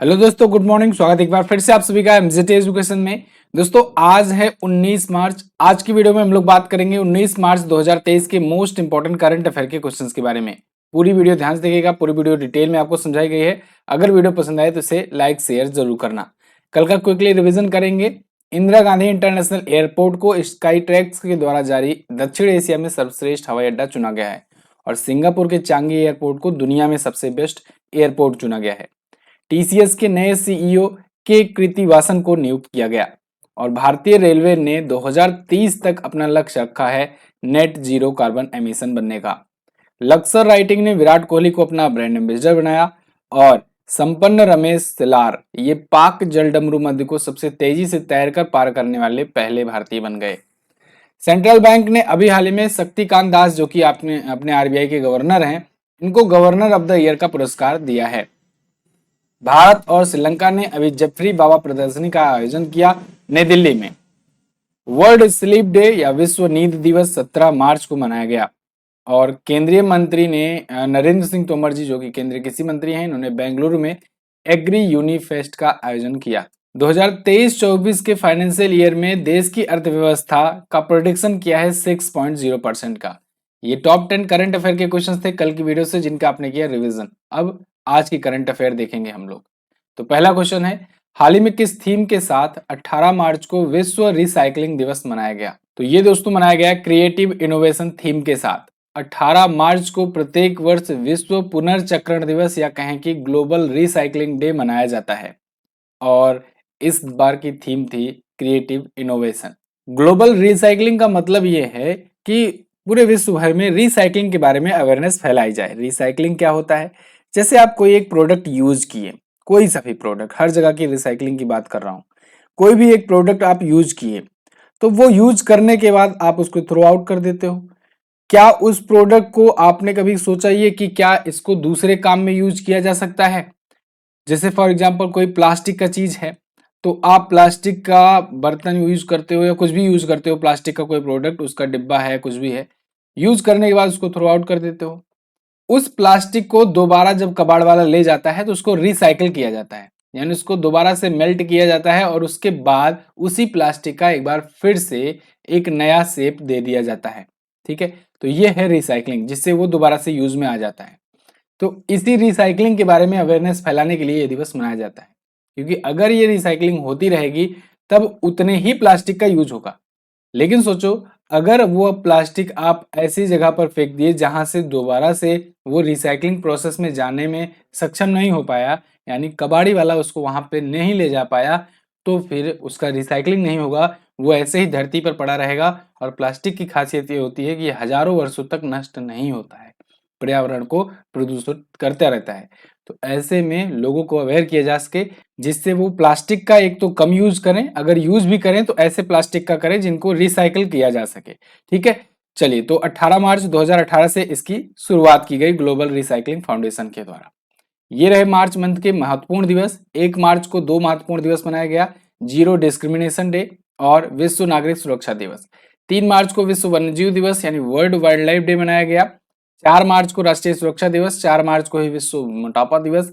Hello दोस्तों, good morning. स्वागत एक बार फिर से आप सभी का एमजेटी एजुकेशन में। दोस्तों आज है 19 मार्च। आज की वीडियो में हम लोग बात करेंगे 19 मार्च 2023 के मोस्ट इंपॉर्टेंट करंट अफेयर के क्वेश्चंस के बारे में। पूरी वीडियो ध्यान से देखिएगा, पूरी वीडियो डिटेल में आपको समझाई गई है। अगर वीडियो पसंद आए तो इसे लाइक शेयर जरूर करना। कल का क्विकली रिविजन करेंगे। इंदिरा गांधी इंटरनेशनल एयरपोर्ट को स्काई ट्रैक्स के द्वारा जारी दक्षिण एशिया में सर्वश्रेष्ठ हवाई अड्डा चुना गया है और सिंगापुर के चांगी एयरपोर्ट को दुनिया में सबसे बेस्ट एयरपोर्ट चुना गया है। टीसीएस के नए सीईओ के कृतिवासन को नियुक्त किया गया और भारतीय रेलवे ने 2030 तक अपना लक्ष्य रखा है नेट जीरो कार्बन एमिशन बनने का। लक्सर राइटिंग ने विराट कोहली को अपना ब्रांड एम्बेसडर बनाया और संपन्न रमेश सिलार ये पाक जलडमरू मध्य को सबसे तेजी से तैरकर पार करने वाले पहले भारतीय बन गए। सेंट्रल बैंक ने अभी हाल ही में शक्तिकांत दास जो कि अपने आरबीआई के गवर्नर हैं, इनको गवर्नर ऑफ द ईयर का पुरस्कार दिया है। भारत और श्रीलंका ने अभी जेफरी बाबा प्रदर्शनी का आयोजन किया नई दिल्ली में। वर्ल्ड स्लीप डे या विश्व नींद दिवस 17 मार्च को मनाया गया और केंद्रीय मंत्री ने नरेंद्र सिंह तोमर जी जो कि केंद्रीय कृषि मंत्री हैं, इन्होंने बेंगलुरु में एग्री यूनिफेस्ट का आयोजन किया। 2023-24 के फाइनेंशियल ईयर में देश की अर्थव्यवस्था का प्रोडिक्शन किया है 6.0% का। ये टॉप 10 करंट अफेयर के क्वेश्चंस थे कल की वीडियो से, जिनका आपने किया रिवीजन। अब आज की करंट अफेयर देखेंगे हम लोग। तो पहला क्वेश्चन है, हाल ही में किस थीम के साथ 18 मार्च को विश्व रिसाइकलिंग दिवस मनाया गया? तो ये दोस्तों मनाया गया क्रिएटिव इनोवेशन थीम के साथ। 18 मार्च को प्रत्येक वर्ष विश्व पुनर्चक्रण दिवस या कहें कि ग्लोबल रिसाइकलिंग डे मनाया जाता है और इस बार की थीम थी क्रिएटिव इनोवेशन। ग्लोबल रिसाइकलिंग का मतलब ये है कि पूरे विश्व भर में रिसाइकलिंग के बारे में अवेयरनेस फैलाई जाए। रिसाइकलिंग क्या होता है? जैसे आप कोई एक प्रोडक्ट यूज किए, कोई सा भी प्रोडक्ट, हर जगह की रिसाइकलिंग की बात कर रहा हूं, कोई भी एक प्रोडक्ट आप यूज किए तो वो यूज करने के बाद आप उसको थ्रो आउट कर देते हो। क्या उस प्रोडक्ट को आपने कभी सोचा ये कि क्या इसको दूसरे काम में यूज किया जा सकता है? जैसे फॉर एग्जांपल कोई प्लास्टिक का चीज है तो आप प्लास्टिक का बर्तन यूज करते हो या कुछ भी यूज करते हो, प्लास्टिक का कोई प्रोडक्ट, उसका डिब्बा है, कुछ भी है, यूज करने के बाद उसको थ्रो आउट कर देते हो। उस प्लास्टिक को दोबारा जब कबाड़ वाला ले जाता है तो उसको रिसाइकल किया जाता है, यानी उसको दोबारा से मेल्ट किया जाता है और उसके बाद उसी प्लास्टिक का एक बार फिर से एक नया शेप दे दिया जाता है। ठीक है, तो ये है रिसाइकलिंग, जिससे वो दोबारा से यूज में आ जाता है। तो इसी रिसाइकलिंग के बारे में अवेयरनेस फैलाने के लिए ये दिवस मनाया जाता है, क्योंकि अगर ये रिसाइकलिंग होती रहेगी तब उतने ही प्लास्टिक का यूज होगा। लेकिन सोचो, अगर वो प्लास्टिक आप ऐसी जगह पर फेंक दिए जहां से दोबारा से वो रिसाइकलिंग प्रोसेस में जाने में सक्षम नहीं हो पाया, यानी कबाड़ी वाला उसको वहां पे नहीं ले जा पाया, तो फिर उसका रिसाइकलिंग नहीं होगा, वो ऐसे ही धरती पर पड़ा रहेगा। और प्लास्टिक की खासियत ये होती है कि ये हजारों वर्षों तक नष्ट नहीं होता है, पर्यावरण को प्रदूषित करता रहता है। तो ऐसे में लोगों को अवेयर किया जा सके, जिससे वो प्लास्टिक का एक तो कम यूज करें, अगर यूज भी करें तो ऐसे प्लास्टिक का करें जिनको रिसाइकल किया जा सके। ठीक है, चलिए, तो 18 मार्च 2018 से इसकी शुरुआत की गई ग्लोबल रिसाइकलिंग फाउंडेशन के द्वारा। ये रहे मार्च मंथ के महत्वपूर्ण दिवस। 1 मार्च को 2 महत्वपूर्ण दिवस मनाया गया, जीरो डिस्क्रिमिनेशन डे और विश्व नागरिक सुरक्षा दिवस। 3 मार्च को विश्व वन्यजीव दिवस यानी वर्ल्ड वाइल्ड लाइफ डे मनाया गया। 4 मार्च को राष्ट्रीय सुरक्षा दिवस, 4 मार्च को ही विश्व मोटापा दिवस।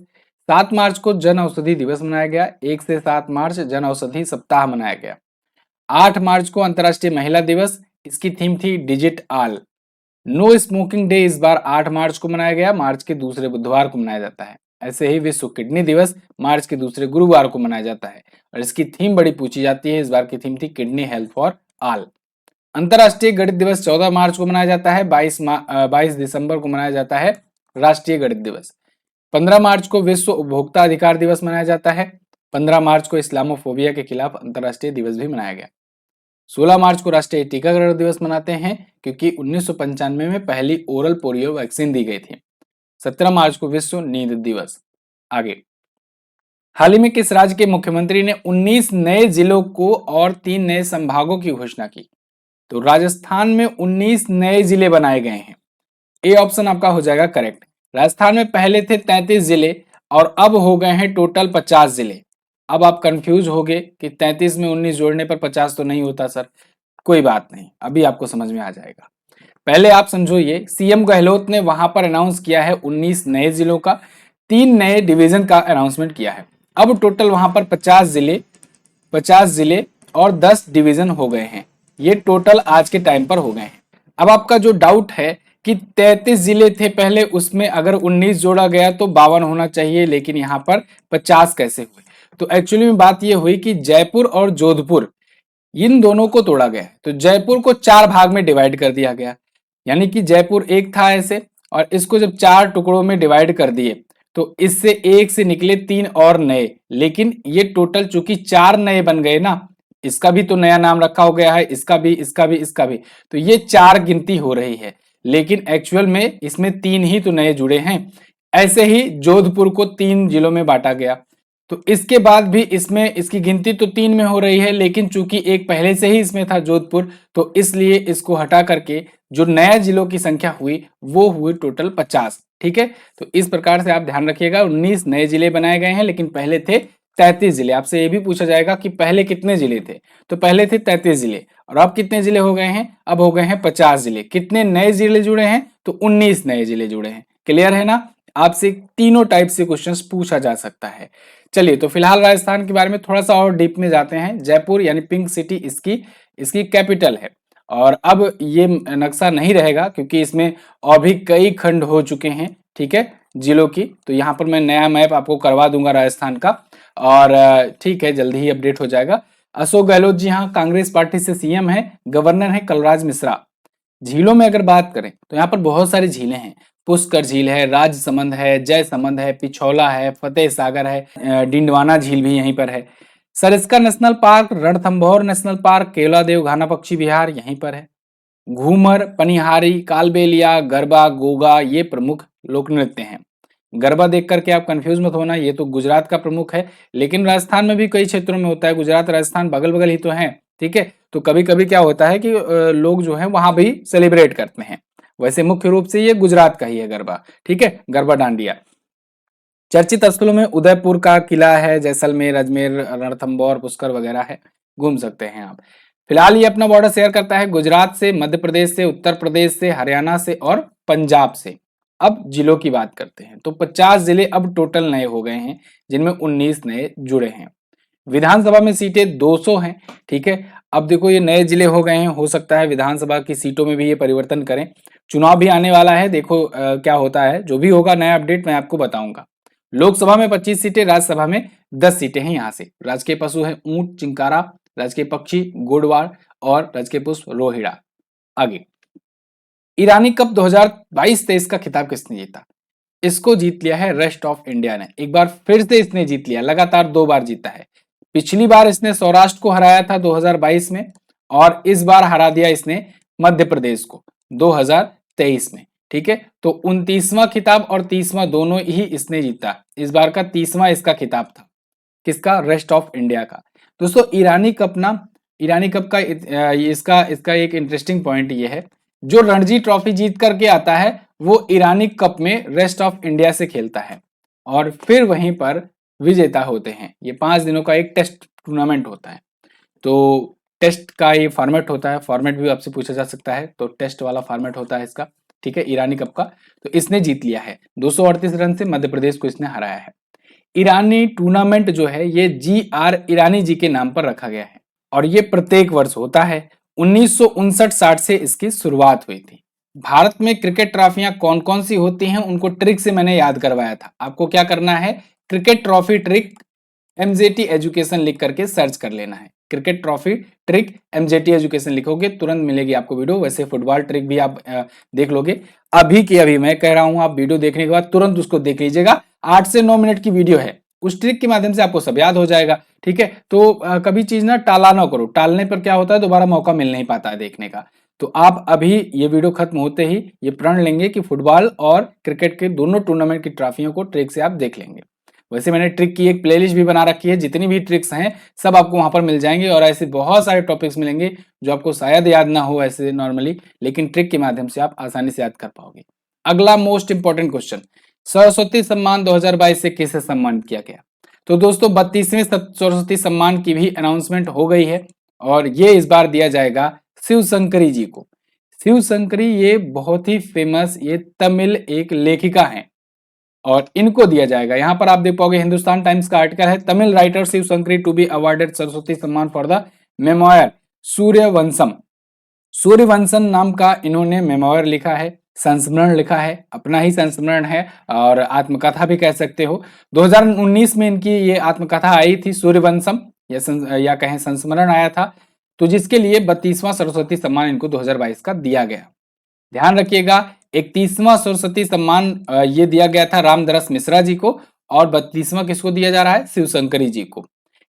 7 मार्च को जन औषधि दिवस मनाया गया। 1 से 7 मार्च जन औषधि सप्ताह मनाया गया। 8 मार्च को अंतर्राष्ट्रीय महिला दिवस, इसकी थीम थी digit all. No smoking day इस बार 8 मार्च को मनाया गया, मार्च के दूसरे बुधवार को मनाया जाता है। ऐसे ही विश्व किडनी दिवस मार्च के दूसरे गुरुवार को मनाया जाता है और इसकी थीम बड़ी पूछी जाती है। इस बार की थीम थी किडनी हेल्थ फॉर ऑल। अंतर्राष्ट्रीय गणित दिवस 14 मार्च को मनाया जाता है। 22 दिसंबर को मनाया जाता है राष्ट्रीय गणित दिवस। 15 मार्च को विश्व उपभोक्ता अधिकार दिवस मनाया जाता है। 15 मार्च को इस्लामोफोबिया के खिलाफ अंतर्राष्ट्रीय दिवस भी मनाया गया। 16 मार्च को राष्ट्रीय टीकाकरण दिवस मनाते हैं क्योंकि 1995 में पहली ओरल पोलियो वैक्सीन दी गई थी। 17 मार्च को विश्व नींद दिवस। आगे, हाल ही में किस राज्य के मुख्यमंत्री ने 19 नए जिलों को और 3 नए संभागों की घोषणा की? तो राजस्थान में 19 नए जिले बनाए गए हैं। ए ऑप्शन आपका हो जाएगा करेक्ट। राजस्थान में पहले थे 33 जिले और अब हो गए हैं टोटल 50 जिले। अब आप कंफ्यूज हो गए कि 33 में 19 जोड़ने पर 50 तो नहीं होता सर। कोई बात नहीं, अभी आपको समझ में आ जाएगा। पहले आप समझो, ये सीएम गहलोत ने वहां पर अनाउंस किया है 19 नए जिलों का, 3 नए डिवीजन का अनाउंसमेंट किया है। अब टोटल वहां पर 50 जिले और 10 डिवीजन हो गए हैं। ये टोटल आज के टाइम पर हो गए हैं। अब आपका जो डाउट है कि 33 जिले थे पहले, उसमें अगर 19 जोड़ा गया तो 52 होना चाहिए, लेकिन यहाँ पर 50 कैसे हुए? तो एक्चुअली में बात यह हुई कि जयपुर और जोधपुर इन दोनों को तोड़ा गया। तो जयपुर को 4 भाग में डिवाइड कर दिया गया, यानी कि जयपुर एक था ऐसे, और इसको जब 4 टुकड़ों में डिवाइड कर दिए तो इससे एक से निकले 3 और नए। लेकिन ये टोटल चूंकि 4 नए बन गए ना, इसका भी तो नया नाम रखा हो गया है, इसका भी, इसका भी, इसका भी, तो ये 4 गिनती हो रही है, लेकिन एक्चुअल में इसमें 3 ही तो नए जुड़े हैं। ऐसे ही जोधपुर को 3 जिलों में बांटा गया, तो इसके बाद भी इसमें इसकी गिनती तो 3 में हो रही है, लेकिन चूंकि एक पहले से ही इसमें था जोधपुर, तो इसलिए इसको हटा करके जो नया जिलों की संख्या हुई वो हुई टोटल 50। ठीक है, तो इस प्रकार से आप ध्यान रखिएगा, 19 नए जिले बनाए गए हैं, लेकिन पहले थे 33 जिले। आपसे ये भी पूछा जाएगा कि पहले कितने जिले थे, तो पहले थे 33 जिले, और अब कितने जिले हो गए हैं? अब हो गए हैं 50 जिले। कितने नए जिले जुड़े हैं? तो 19 नए जिले जुड़े हैं। क्लियर है ना? आपसे तीनों टाइप से क्वेश्चंस पूछा जा सकता है। चलिए, तो फिलहाल राजस्थान के बारे में थोड़ा सा और डीप में जाते हैं। जयपुर यानी पिंक सिटी इसकी कैपिटल है, और अब ये नक्शा नहीं रहेगा क्योंकि इसमें और भी कई खंड हो चुके हैं, ठीक है, जिलों की। तो यहाँ पर मैं नया मैप आपको करवा दूंगा राजस्थान का, और ठीक है, जल्दी ही अपडेट हो जाएगा। अशोक गहलोत जी यहाँ कांग्रेस पार्टी से सीएम है। गवर्नर है कलराज मिश्रा। झीलों में अगर बात करें तो यहाँ पर बहुत सारी झीलें हैं। पुष्कर झील है, राजसमंद है, जयसमंद है, पिछौला है, फतेह सागर है, डिंडवाना झील भी यहीं पर है। Sariska national park, Ranthambore national park, Keoladeo Ghana पक्षी विहार यहीं पर है। घूमर, पनिहारी, कालबेलिया, गरबा, गोगा ये प्रमुख लोक नृत्य हैं। गरबा देख करके आप कंफ्यूज मत होना, ये तो गुजरात का प्रमुख है, लेकिन राजस्थान में भी कई क्षेत्रों में होता है। गुजरात राजस्थान बगल बगल ही तो है, ठीक है। तो कभी कभी क्या होता है कि लोग जो है वहां भी सेलिब्रेट करते हैं। वैसे मुख्य रूप से ये गुजरात का ही है गरबा, ठीक है, गरबा डांडिया। चर्चित स्थलों में उदयपुर का किला है, जैसलमेर, अजमेर, रणथंभौर, पुष्कर वगैरह है, घूम सकते हैं आप। फिलहाल ये अपना बॉर्डर शेयर करता है गुजरात से, मध्य प्रदेश से, उत्तर प्रदेश से, हरियाणा से और पंजाब से। अब जिलों की बात करते हैं तो 50 जिले अब टोटल नए हो गए हैं, जिनमें 19 नए जुड़े हैं। विधानसभा में सीटें 200 हैं, ठीक है। अब देखो ये नए जिले हो गए हैं, हो सकता है विधानसभा की सीटों में भी ये परिवर्तन करें। चुनाव भी आने वाला है, देखो क्या होता है। जो भी होगा नया अपडेट मैं आपको बताऊंगा। लोकसभा में 25 सीटें, राज्यसभा में 10 सीटें हैं। यहाँ से राजकीय पशु है ऊंट, चिंकारा, राजकीय पक्षी गोडवार और राजकीय पुष्प रोहिड़ा। आगे, ईरानी कप 2022-23 का खिताब किसने जीता? इसको जीत लिया है रेस्ट ऑफ इंडिया ने। एक बार फिर से इसने जीत लिया, लगातार 2 बार जीता है। पिछली बार इसने सौराष्ट्र को हराया था 2022 में, और इस बार हरा दिया इसने मध्य प्रदेश को 2023 में, ठीक है। तो 29वां खिताब और 30वां दोनों ही इसने जीता। इस बार का 30वां इसका खिताब था। किसका? रेस्ट ऑफ इंडिया का। दोस्तों ईरानी कप ना, ईरानी कप का इसका एक इंटरेस्टिंग पॉइंट ये है, जो रणजी ट्रॉफी जीत करके आता है वो ईरानी कप में रेस्ट ऑफ इंडिया से खेलता है, और फिर वहीं पर विजेता होते हैं। ये 5 दिनों का एक टेस्ट टूर्नामेंट होता है। तो टेस्ट का ये फॉर्मेट होता है, फॉर्मेट भी आपसे पूछा जा सकता है, तो टेस्ट वाला फॉर्मेट होता है इसका, ठीक है, ईरानी कप का। तो इसने जीत लिया है 238 रन से, मध्य प्रदेश को इसने हराया है। ईरानी टूर्नामेंट जो है ये GR ईरानी जी के नाम पर रखा गया है, और ये प्रत्येक वर्ष होता है। 1959-60 से इसकी शुरुआत हुई थी। भारत में क्रिकेट ट्रॉफियां कौन कौन सी होती हैं उनको ट्रिक से मैंने याद करवाया था। आपको क्या करना है, cricket trophy trick MJT education लिख करके सर्च कर लेना है। Cricket trophy trick MJT education लिखोगे तुरंत मिलेगी आपको वीडियो। वैसे फुटबॉल ट्रिक भी आप देख लोगे, अभी की अभी मैं कह रहा हूं, आप वीडियो देखने के बाद तुरंत उसको देख लीजिएगा। 8 से 9 मिनट की वीडियो है, उस ट्रिक के माध्यम से आपको सब याद हो जाएगा, ठीक है। तो कभी चीज ना टाला ना करो, टालने पर क्या होता है, दोबारा मौका मिल नहीं पाता है देखने का। तो आप अभी ये वीडियो खत्म होते ही ये प्रण लेंगे कि फुटबॉल और क्रिकेट के दोनों टूर्नामेंट की ट्रॉफियों को ट्रिक से आप देख लेंगे। वैसे मैंने ट्रिक की एक प्लेलिस्ट भी बना रखी है, जितनी भी ट्रिक्स हैं सब आपको वहां पर मिल जाएंगे, और ऐसे बहुत सारे टॉपिक्स मिलेंगे जो आपको शायद याद ना हो ऐसे नॉर्मली, लेकिन ट्रिक के माध्यम से आप आसानी से याद कर पाओगे। अगला मोस्ट इंपॉर्टेंट क्वेश्चन, सरस्वती सम्मान 2022 से किसे सम्मानित किया गया? तो दोस्तों 32वें सरस्वती सम्मान की भी अनाउंसमेंट हो गई है, और ये इस बार दिया जाएगा शिव शंकरी जी को। शिव शंकरी ये बहुत ही फेमस, ये तमिल एक लेखिका हैं, और इनको दिया जाएगा। यहां पर आप देख पाओगे हिंदुस्तान टाइम्स का आर्टिकल है, Tamil writer Shiva Shankari to be awarded Saraswati Samman for the memoir Suryavansham. Suryavansham नाम का इन्होंने मेमोयर लिखा है, संस्मरण लिखा है, अपना ही संस्मरण है और आत्मकथा भी कह सकते हो। 2019 में इनकी ये आत्मकथा आई थी सूर्यवंशम, या कहें संस्मरण आया था, तो जिसके लिए 32वां सरस्वती सम्मान इनको 2022 का दिया गया। ध्यान रखिएगा 31वां सरस्वती सम्मान ये दिया गया था रामदरस मिश्रा जी को, और 32वां किसको दिया जा रहा है, शिवशंकरी जी को।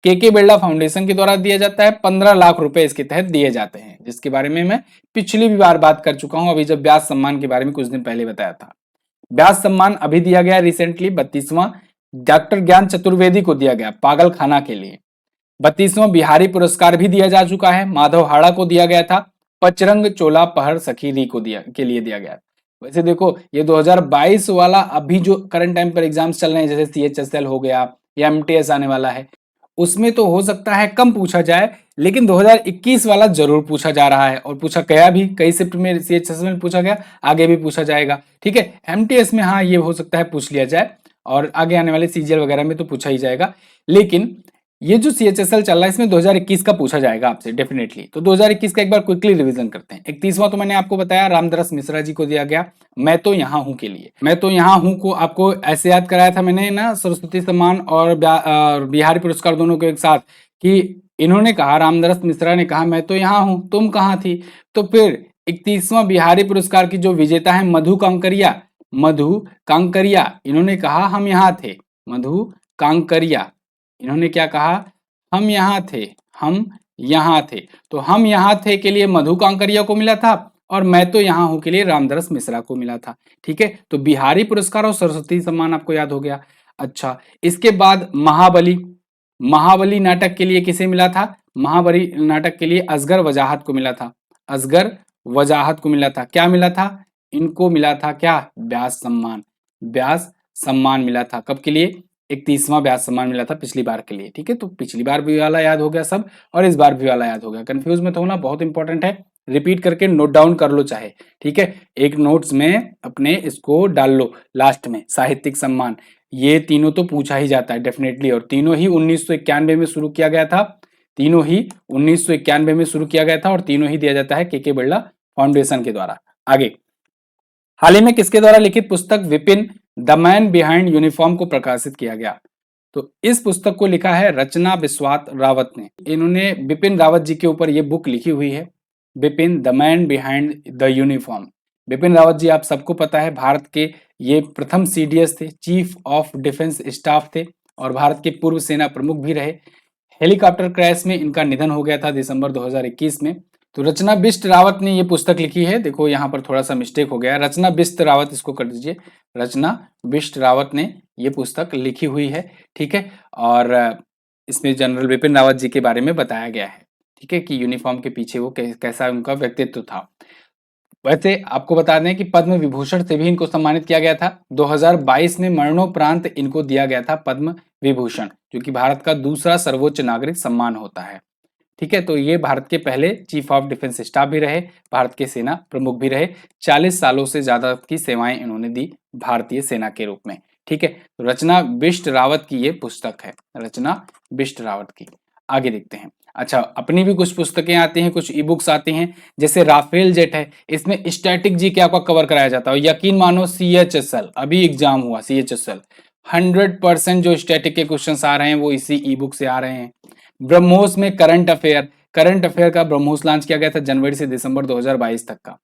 के बिरला फाउंडेशन के द्वारा दिया जाता है, 15 लाख रुपए इसके तहत दिए जाते हैं, जिसके बारे में मैं पिछली भी बार बात कर चुका हूं, अभी जब व्यास सम्मान के बारे में कुछ दिन पहले बताया था। व्यास सम्मान अभी दिया गया रिसेंटली 32वां डॉक्टर ज्ञान चतुर्वेदी को दिया गया पागल खाना के लिए। 32वां बिहारी पुरस्कार भी दिया जा चुका है, माधव हाड़ा को दिया गया था, पचरंग चोला पहर सखीरी को के लिए दिया गया। वैसे देखो ये 2022 वाला अभी जो करंट टाइम पर एग्जाम्स चल रहे हैं, जैसे CHSL हो गया या MTS आने वाला है, उसमें तो हो सकता है कम पूछा जाए, लेकिन 2021 वाला जरूर पूछा जा रहा है और पूछा गया भी, कई शिफ्ट में CHSL में पूछा गया, आगे भी पूछा जाएगा। ठीक है, MTS में हाँ ये हो सकता है पूछ लिया जाए, और आगे आने वाले CGL वगैरह में तो पूछा ही जाएगा, लेकिन ये जो CHSL चल रहा है इसमें 2021 का पूछा जाएगा आपसे डेफिनेटली। तो 2021 का एक बार क्विकली रिवीजन करते हैं। 31वां तो मैंने आपको बताया रामदरस मिश्रा जी को दिया गया, मैं तो यहाँ हूँ के लिए। मैं तो यहाँ हूँ को आपको ऐसे याद कराया था मैंने ना, सरस्वती सम्मान और बिहारी पुरस्कार दोनों को एक साथ, कि इन्होंने कहा, रामदरस मिश्रा ने कहा मैं तो यहाँ हूँ, तुम कहाँ थी। तो फिर 31वां बिहारी पुरस्कार की जो विजेता है मधु कांकरिया, इन्होंने कहा हम यहाँ थे। मधु कांकरिया, इन्होंने क्या कहा, हम यहाँ थे, हम यहाँ थे। तो हम यहाँ थे के लिए मधु कांकरिया को मिला था, और मैं तो यहाँ हूं के लिए रामदरस मिश्रा को मिला था। ठीक है, तो बिहारी पुरस्कार और सरस्वती सम्मान आपको याद हो गया। अच्छा, इसके बाद महाबली नाटक के लिए किसे मिला था, महाबली नाटक के लिए असगर वजाहत को मिला था, असगर वजाहत को मिला था। क्या मिला था, इनको मिला था क्या, व्यास सम्मान मिला था। कब के लिए, 31वां व्यास सम्मान मिला था पिछली बार के लिए। ठीक है, तो पिछली बार भी वाला याद हो गया सब, और इस बार भी वाला याद हो गया। कंफ्यूज मत होना, बहुत इंपॉर्टेंट है, रिपीट करके नोट डाउन कर लो चाहे। ठीक है, एक नोट्स में अपने इसको डाल लो लास्ट में, साहित्यिक सम्मान, ये तीनों तो पूछा ही जाता है डेफिनेटली, और तीनों ही 1991 में शुरू किया गया था, तीनों ही 1991 में शुरू किया गया था, और तीनों ही दिया जाता है के बिरला फाउंडेशन के द्वारा। आगे, हाल ही में किसके द्वारा लिखित पुस्तक Vipin the man behind uniform को प्रकाशित किया गया। तो इस पुस्तक को लिखा है रचना बिस्वात रावत ने। इन्होंने बिपिन रावत जी के ऊपर ये बुक लिखी हुई है, Bipin the man behind the uniform. Bipin Rawat ji आप सबको पता है, भारत के ये प्रथम CDS थे, चीफ ऑफ डिफेंस स्टाफ थे, और भारत के पूर्व सेना प्रमुख भी रहे। हेलीकॉप्टर क्रैश में इनका निधन हो गया था दिसंबर 2021 में। तो रचना बिष्ट रावत ने ये पुस्तक लिखी है। देखो यहाँ पर थोड़ा सा मिस्टेक हो गया, रचना बिष्ट रावत इसको कर दीजिए, रचना बिष्ट रावत ने ये पुस्तक लिखी हुई है। ठीक है, और इसमें जनरल बिपिन रावत जी के बारे में बताया गया है। ठीक है, कि यूनिफॉर्म के पीछे वो कैसा उनका व्यक्तित्व था। वैसे आपको बता दें कि पद्म विभूषण से भी इनको सम्मानित किया गया था। 2022 में मरणोपरांत इनको दिया गया था पद्म विभूषण, जो कि भारत का दूसरा सर्वोच्च नागरिक सम्मान होता है। ठीक है, तो ये भारत के पहले चीफ ऑफ डिफेंस स्टाफ भी रहे, भारत के सेना प्रमुख भी रहे, 40 सालों से ज्यादा की सेवाएं इन्होंने दी भारतीय सेना के रूप में। ठीक है, तो रचना बिष्ट रावत की ये पुस्तक है, रचना बिष्ट रावत की। आगे देखते हैं। अच्छा, अपनी भी कुछ पुस्तकें आती हैं, कुछ ई बुक्स आती हैं, जैसे राफेल जेट है, इसमें स्टैटिक जी क्या कवर कराया जाता है। यकीन मानो CHSL अभी एग्जाम हुआ, CHSL 100% जो स्टैटिक के क्वेश्चन आ रहे हैं वो इसी ई बुक से आ रहे हैं। ब्रह्मोस में करंट अफेयर का ब्रह्मोस लॉन्च किया गया था जनवरी से दिसंबर 2022 तक का।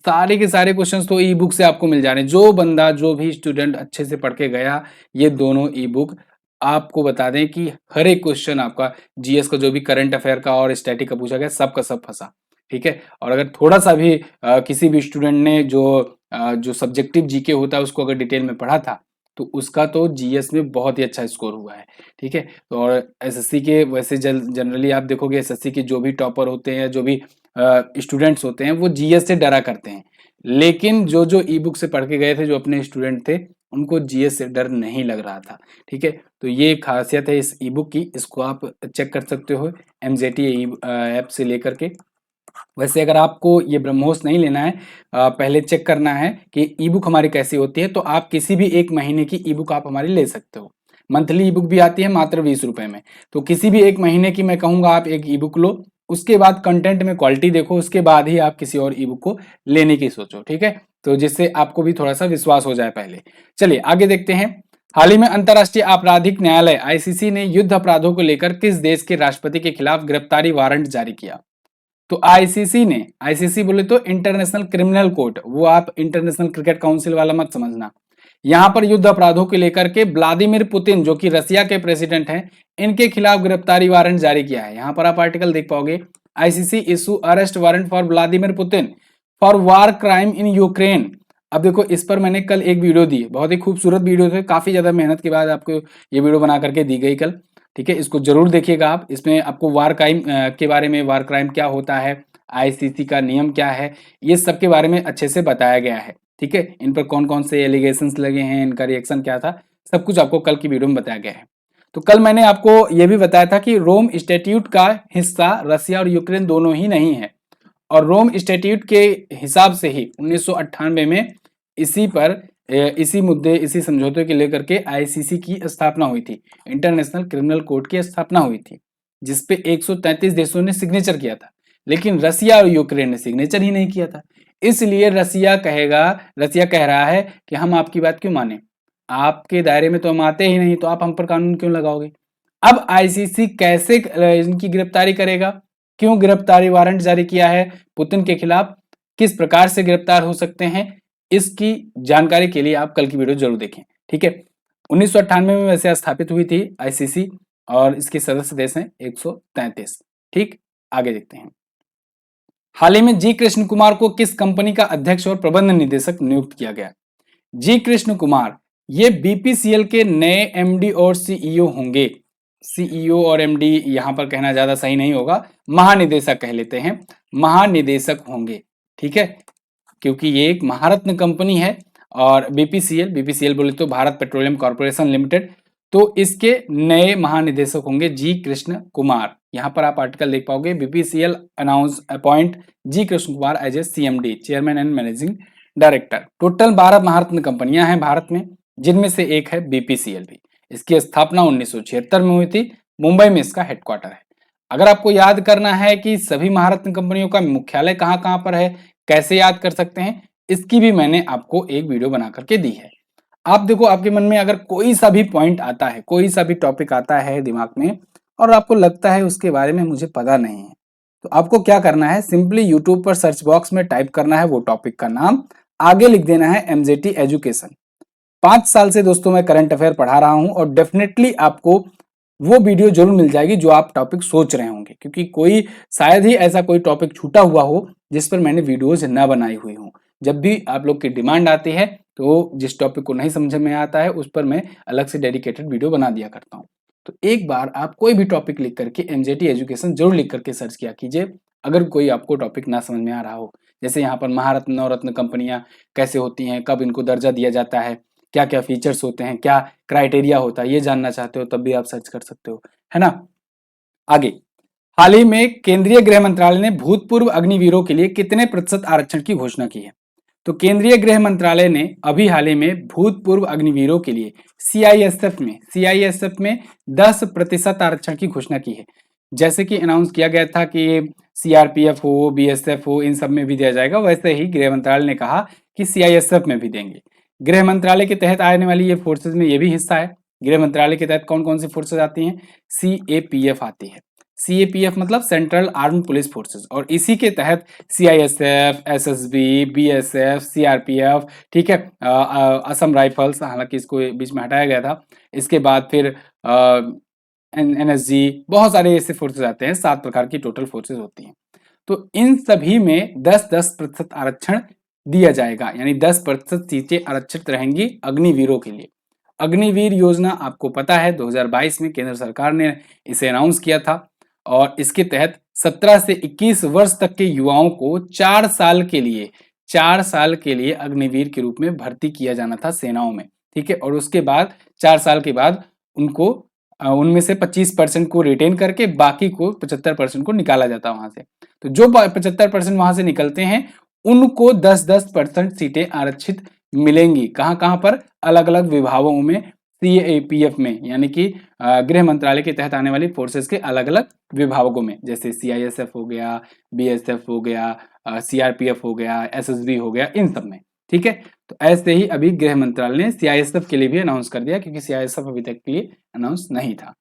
सारे के सारे क्वेश्चंस तो ई बुक से आपको मिल जा रहे हैं। जो बंदा, जो भी स्टूडेंट अच्छे से पढ़ के गया, ये दोनों ई बुक आपको बता दें कि हर एक क्वेश्चन आपका GS का, जो भी करंट अफेयर का और स्टैटिक का पूछा गया, सबका सब फंसा। ठीक है, और अगर थोड़ा सा भी किसी भी स्टूडेंट ने जो सब्जेक्टिव जीके होता है उसको अगर डिटेल में पढ़ा था, तो उसका तो GS में बहुत ही अच्छा स्कोर हुआ है। ठीक है, तो और SSC के वैसे जनरली आप देखोगे SSC के जो भी टॉपर होते हैं, जो भी स्टूडेंट्स होते हैं, वो GS से डरा करते हैं, लेकिन जो ई बुक से पढ़ के गए थे, जो अपने स्टूडेंट थे, उनको GS से डर नहीं लग रहा था। ठीक है, तो ये खासियत है इस ई बुक की, इसको आप चेक कर सकते हो MZT ऐप से लेकर के। वैसे अगर आपको ये ब्रह्मोस नहीं लेना है, पहले चेक करना है कि ई बुक हमारी कैसी होती है, तो आप किसी भी एक महीने की ई बुक आप हमारी ले सकते हो। मंथली ई बुक भी आती है मात्र 20 रुपए में। तो किसी भी एक महीने की मैं कहूंगा आप एक ई बुक लो, उसके बाद कंटेंट में क्वालिटी देखो, उसके बाद ही आप किसी और ई बुक को लेने की सोचो, ठीक है। तो जिससे आपको भी थोड़ा सा विश्वास हो जाए पहले। चलिए आगे देखते हैं। हाल ही में अंतर्राष्ट्रीय आपराधिक न्यायालय आईसीसी ने युद्ध अपराधों को लेकर किस देश के राष्ट्रपति के खिलाफ गिरफ्तारी वारंट जारी किया? तो आईसीसी बोले तो इंटरनेशनल क्रिमिनल कोर्ट, वो आप इंटरनेशनल क्रिकेट काउंसिल वाला मत समझना। यहां पर युद्ध अपराधों को लेकर के व्लादिमीर पुतिन जो कि रसिया के प्रेसिडेंट हैं, इनके खिलाफ गिरफ्तारी वारंट जारी किया है। यहां पर आप आर्टिकल देख पाओगे, ICC issue arrest warrant for Vladimir Putin for war crime in Ukraine. अब देखो, इस पर मैंने कल एक वीडियो दी, बहुत ही खूबसूरत वीडियो थे, काफी ज्यादा मेहनत के बाद आपको ये वीडियो बना करके दी गई कल, ठीक है। इसको जरूर देखिएगा आप, इसमें आपको वार क्राइम के बारे में, वार क्राइम क्या होता है, आईसीसी का नियम क्या है, ये सब के बारे में अच्छे से बताया गया है, ठीक है। इन पर कौन कौन से एलिगेशंस लगे हैं, इनका रिएक्शन क्या था, सब कुछ आपको कल की वीडियो में बताया गया है। तो कल मैंने आपको यह भी बताया था कि रोम स्टैट्यूट का हिस्सा रसिया और यूक्रेन दोनों ही नहीं है, और रोम स्टैट्यूट के हिसाब से ही 1998 में इसी पर इसी मुद्दे, इसी समझौते के लेकर के आईसीसी की स्थापना हुई थी, इंटरनेशनल क्रिमिनल कोर्ट की स्थापना हुई थी, जिसपे 133 देशों ने सिग्नेचर किया था। लेकिन रसिया और यूक्रेन ने सिग्नेचर ही नहीं किया था। इसलिए रसिया कह रहा है कि हम आपकी बात क्यों माने, आपके दायरे में तो हम आते ही नहीं, तो आप हम पर कानून क्यों लगाओगे। अब आईसीसी कैसे इनकी गिरफ्तारी करेगा, क्यों गिरफ्तारी वारंट जारी किया है पुतिन के खिलाफ, किस प्रकार से गिरफ्तार हो सकते हैं, इसकी जानकारी के लिए आप कल की वीडियो जरूर देखें, ठीक है। 1998 में वैसे स्थापित हुई थी आईसीसी, और इसके सदस्य देश हैं 133, ठीक। आगे देखते हैं। हाल ही में जी कृष्ण कुमार को किस कंपनी का अध्यक्ष और प्रबंध निदेशक नियुक्त किया गया? जी कृष्ण कुमार ये बीपीसीएल के नए एमडी और सीईओ होंगे। सीईओ और एमडी यहां पर कहना ज्यादा सही नहीं होगा, महानिदेशक कह लेते हैं, महानिदेशक होंगे, ठीक है, क्योंकि ये एक महारत्न कंपनी है। और बीपीसीएल बोले तो भारत पेट्रोलियम कॉर्पोरेशन लिमिटेड, तो इसके नए महानिदेशक होंगे जी कृष्ण कुमार। यहां पर आप आर्टिकल देख पाओगे, BPCL announce appoint G Krishna Kumar as a CMD, chairman and managing director. Total 12 Maharatna कंपनियां हैं भारत में, जिनमें से एक है बीपीसीएल भी। इसकी स्थापना 1976 में हुई थी, मुंबई में इसका हेडक्वार्टर है। अगर आपको याद करना है कि सभी महारत्न कंपनियों का मुख्यालय कहां कहां पर है, कैसे याद कर सकते हैं, इसकी भी मैंने आपको एक वीडियो बना करके दी है। आप देखो, आपके मन में अगर कोई सा भी पॉइंट आता है, कोई सा भी टॉपिक आता है दिमाग में, और आपको लगता है उसके बारे में मुझे पता नहीं है, तो आपको क्या करना है, सिंपली यूट्यूब पर सर्च बॉक्स में टाइप करना है वो टॉपिक का नाम, आगे लिख देना है एमजेटी एजुकेशन। 5 साल से दोस्तों मैं करंट अफेयर पढ़ा रहा हूं, और डेफिनेटली आपको वो वीडियो जरूर मिल जाएगी जो आप टॉपिक सोच रहे होंगे, क्योंकि कोई शायद ही ऐसा कोई टॉपिक छूटा हुआ हो जिस पर मैंने वीडियोज न बनाई हुई हूं। जब भी आप लोग की डिमांड आती है, तो जिस टॉपिक को नहीं समझ में आता है उस पर मैं अलग से डेडिकेटेड वीडियो बना दिया करता हूँ। तो एक बार आप कोई भी टॉपिक लिख करके एमजेटी एजुकेशन जरूर लिख करके सर्च किया कीजिए, अगर कोई आपको टॉपिक ना समझ में आ रहा हो। जैसे यहाँ पर महारत्न नवरत्न कंपनियां कैसे होती हैं, कब इनको दर्जा दिया जाता है, क्या क्या फीचर्स होते हैं, क्या क्राइटेरिया होता है, ये जानना चाहते हो तब भी आप सर्च कर सकते हो, है ना। आगे, हाल ही में केंद्रीय गृह मंत्रालय ने भूतपूर्व अग्निवीरों के लिए कितने प्रतिशत आरक्षण की घोषणा की है? तो केंद्रीय गृह मंत्रालय ने अभी हाल ही में भूतपूर्व अग्निवीरों के लिए सीआईएसएफ में 10% आरक्षण की घोषणा की है। जैसे कि अनाउंस किया गया था कि सीआरपीएफ हो, बीएसएफ हो, इन सब में भी दिया जाएगा, वैसे ही गृह मंत्रालय ने कहा कि सीआईएसएफ में भी देंगे। गृह मंत्रालय के तहत आने वाली ये फोर्सेज में ये भी हिस्सा है। गृह मंत्रालय के तहत कौन कौन सी फोर्सेज आती हैं? सीएपीएफ आती है। सीएपीएफ मतलब सेंट्रल आर्म पुलिस फोर्सेस, और इसी के तहत सीआईएसएफ, एसएसबी, बीएसएफ, सीआरपीएफ, ठीक है, असम राइफल्स, हालांकि इसको बीच में हटाया गया था, इसके बाद फिर एनएसजी, बहुत सारे ऐसे फोर्सेस आते हैं, 7 प्रकार की टोटल फोर्सेस होती हैं। तो इन सभी में 10-10% आरक्षण दिया जाएगा, यानी 10% सीटें आरक्षित रहेंगी अग्निवीरों के लिए। अग्निवीर योजना आपको पता है 2022 में केंद्र सरकार ने इसे अनाउंस किया था, और इसके तहत 17 से 21 वर्ष तक के युवाओं को 4 साल के लिए अग्निवीर के रूप में भर्ती किया जाना था सेनाओं में, ठीक है। और उसके बाद 4 साल के बाद उनको उनमें से 25% को रिटेन करके बाकी को 75% को निकाला जाता है वहां से। तो जो 75% वहां से निकलते हैं उनको 10-10% सीटें आरक्षित मिलेंगी। कहां कहां पर? अलग अलग विभागों में, सीएपीएफ में, यानी कि गृह मंत्रालय के तहत आने वाली फोर्सेस के अलग अलग विभागों में, जैसे सीआईएसएफ हो गया, बीएसएफ हो गया, सीआरपीएफ हो गया, एसएसबी हो गया, इन सब में। ठीक है, तो ऐसे ही अभी गृह मंत्रालय ने सीआईएसएफ के लिए भी अनाउंस कर दिया, क्योंकि सीआईएसएफ अभी तक के लिए अनाउंस नहीं था।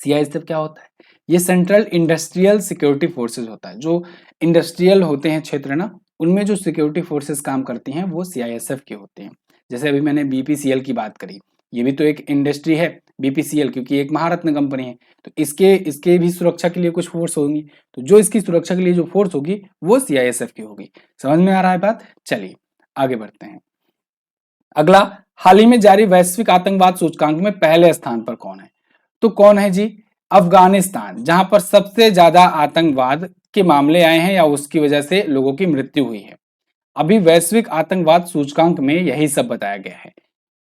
सीआईएसएफ क्या होता है? ये सेंट्रल इंडस्ट्रियल सिक्योरिटी फोर्सेज होता है। जो इंडस्ट्रियल होते हैं क्षेत्र ना, उनमें जो सिक्योरिटी फोर्सेस काम करती हैं वो सीआईएसएफ के होते हैं। जैसे अभी मैंने बीपीसीएल की बात करी, ये भी तो एक इंडस्ट्री है बीपीसीएल, क्योंकि एक महारत्न कंपनी है। तो इसके भी सुरक्षा के लिए कुछ फोर्स होंगी, तो जो इसकी सुरक्षा के लिए जो फोर्स होगी वो सीआईएसएफ की होगी। समझ में आ रहा है बात? चलिए आगे बढ़ते हैं। अगला, हाल ही में जारी वैश्विक आतंकवाद सूचकांक में पहले स्थान पर कौन है? तो कौन है जी? अफगानिस्तान, जहां पर सबसे ज्यादा आतंकवाद के मामले आए हैं या उसकी वजह से लोगों की मृत्यु हुई है। अभी वैश्विक आतंकवाद सूचकांक में यही सब बताया गया है।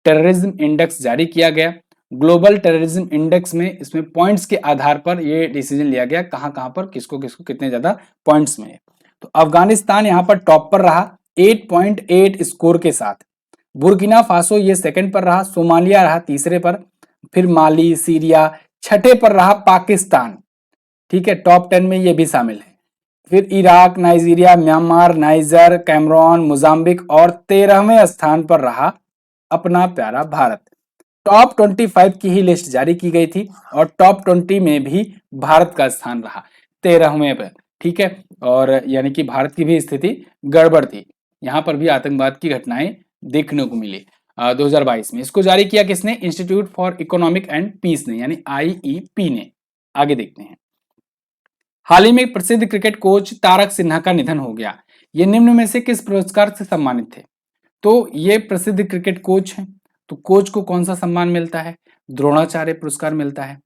टेररिज्म इंडेक्स जारी किया गया। ग्लोबल टेररिज्म इंडेक्स में इसमें पॉइंट्स के आधार पर यह डिसीजन लिया गया कहां कहां पर किसको किसको कितने ज्यादा पॉइंट्स मिले। तो अफगानिस्तान यहां पर टॉप पर रहा 8.8 स्कोर के साथ। बुर्किना फासो ये सेकंड पर रहा। सोमालिया रहा तीसरे पर। फिर माली, सीरिया, छठे पर रहा पाकिस्तान। ठीक है, टॉप 10 में ये भी शामिल है। फिर Iraq, Nigeria, Myanmar, Niger, Cameroon, Mozambique और 13वें स्थान पर रहा अपना प्यारा भारत। टॉप 25 की ही लिस्ट जारी की गई थी और टॉप 20 में भी भारत का स्थान रहा 13वें पर। ठीक है, और यानी कि भारत की भी स्थिति गड़बड़ थी। यहां पर भी आतंकवाद की घटनाएं देखने को मिली 2022 में। इसको जारी किया किसने? Institute for economic and peace ने, यानी आईईपी ने। आगे देखते हैं। हाल ही में प्रसिद्ध क्रिकेट कोच तारक सिन्हा का निधन हो गया। ये निम्न में से किस पुरस्कार से सम्मानित थे? तो ये प्रसिद्ध क्रिकेट कोच हैं, तो कोच को कौन सा सम्मान मिलता है? द्रोणाचार्य पुरस्कार मिलता है।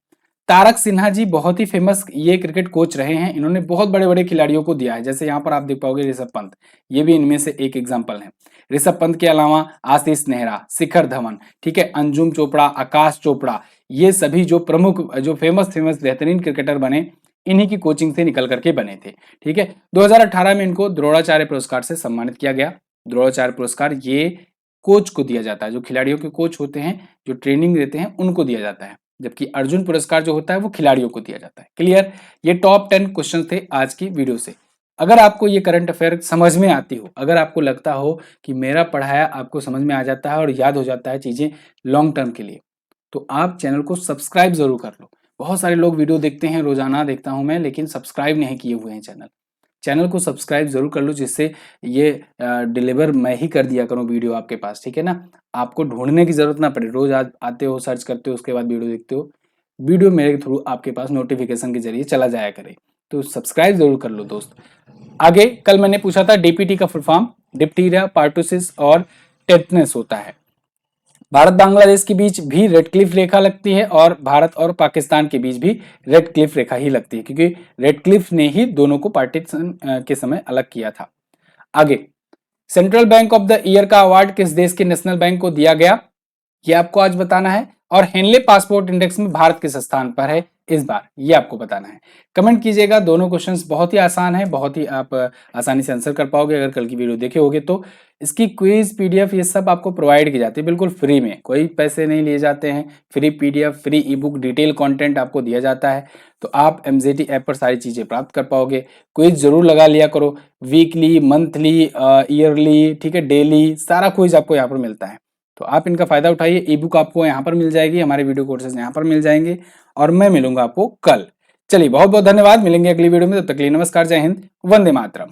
तारक सिन्हा जी बहुत ही फेमस ये क्रिकेट कोच रहे हैं। इन्होंने बहुत बड़े बड़े खिलाड़ियों को दिया है। जैसे यहाँ पर आप देख पाओगे ऋषभ पंत, ये भी इनमें से एक एग्जाम्पल है। ऋषभ पंत के अलावा आशीष नेहरा, शिखर धवन, ठीक है, अंजुम चोपड़ा, आकाश चोपड़ा, ये सभी जो प्रमुख जो फेमस बेहतरीन क्रिकेटर बने, इन्हीं की कोचिंग से निकल करके बने थे। ठीक है, 2018 में इनको द्रोणाचार्य पुरस्कार से सम्मानित किया गया। द्रोणाचार्य पुरस्कार ये कोच को दिया जाता है, जो खिलाड़ियों के कोच होते हैं, जो ट्रेनिंग देते हैं, उनको दिया जाता है। जबकि अर्जुन पुरस्कार जो होता है वो खिलाड़ियों को दिया जाता है। क्लियर? ये टॉप 10 क्वेश्चन थे आज की वीडियो से। अगर आपको ये करंट अफेयर समझ में आती हो, अगर आपको लगता हो कि मेरा पढ़ाया आपको समझ में आ जाता है और याद हो जाता है चीजें लॉन्ग टर्म के लिए, तो आप चैनल को सब्सक्राइब जरूर कर लो। बहुत सारे लोग वीडियो देखते हैं, रोजाना देखता हूं मैं, लेकिन सब्सक्राइब नहीं किए हुए हैं चैनल को सब्सक्राइब जरूर कर लो, जिससे ये डिलीवर मैं ही कर दिया करूं वीडियो आपके पास। ठीक है ना, आपको ढूंढने की जरूरत ना पड़े। रोज आते हो, सर्च करते हो, उसके बाद वीडियो देखते हो। वीडियो मेरे थ्रू आपके पास नोटिफिकेशन के जरिए चला जाया करे, तो सब्सक्राइब जरूर कर लो दोस्त। आगे कल मैंने पूछा था डीपीटी का फुल फॉर्म डिप्टीरिया, पार्टुसिस और टेटनस होता है। भारत बांग्लादेश के बीच भी रेड क्लिफ रेखा लगती है और भारत और पाकिस्तान के बीच भी रेड क्लिफ रेखा ही लगती है, क्योंकि रेड क्लिफ ने ही दोनों को पार्टीशन के समय अलग किया था। आगे, central bank of the year का अवार्ड किस देश के नेशनल बैंक को दिया गया, ये आपको आज बताना है। और हेनले पासपोर्ट इंडेक्स में भारत किस स्थान पर है इस बार, ये आपको बताना है। कमेंट कीजिएगा। दोनों क्वेश्चंस बहुत ही आसान है, बहुत ही आप आसानी से आंसर कर पाओगे अगर कल की वीडियो देखे होगे तो। इसकी क्विज पीडीएफ ये सब आपको प्रोवाइड की जाती है बिल्कुल फ्री में, कोई पैसे नहीं लिए जाते हैं। फ्री पीडीएफ, फ्री ई बुक, डिटेल कंटेंट आपको दिया जाता है, तो आप एमजेटी ऐप पर सारी चीजें प्राप्त कर पाओगे। क्विज जरूर लगा लिया करो, वीकली, मंथली, ईयरली, ठीक है, डेली, सारा क्विज आपको यहाँ पर मिलता है, तो आप इनका फायदा उठाइए। ई बुक आपको यहाँ पर मिल जाएगी, हमारे वीडियो कोर्सेज यहाँ पर मिल जाएंगे, और मैं मिलूंगा आपको कल। चलिए बहुत बहुत धन्यवाद, मिलेंगे अगली वीडियो में, तब तक के लिए नमस्कार, जय हिंद, वंदे मातरम।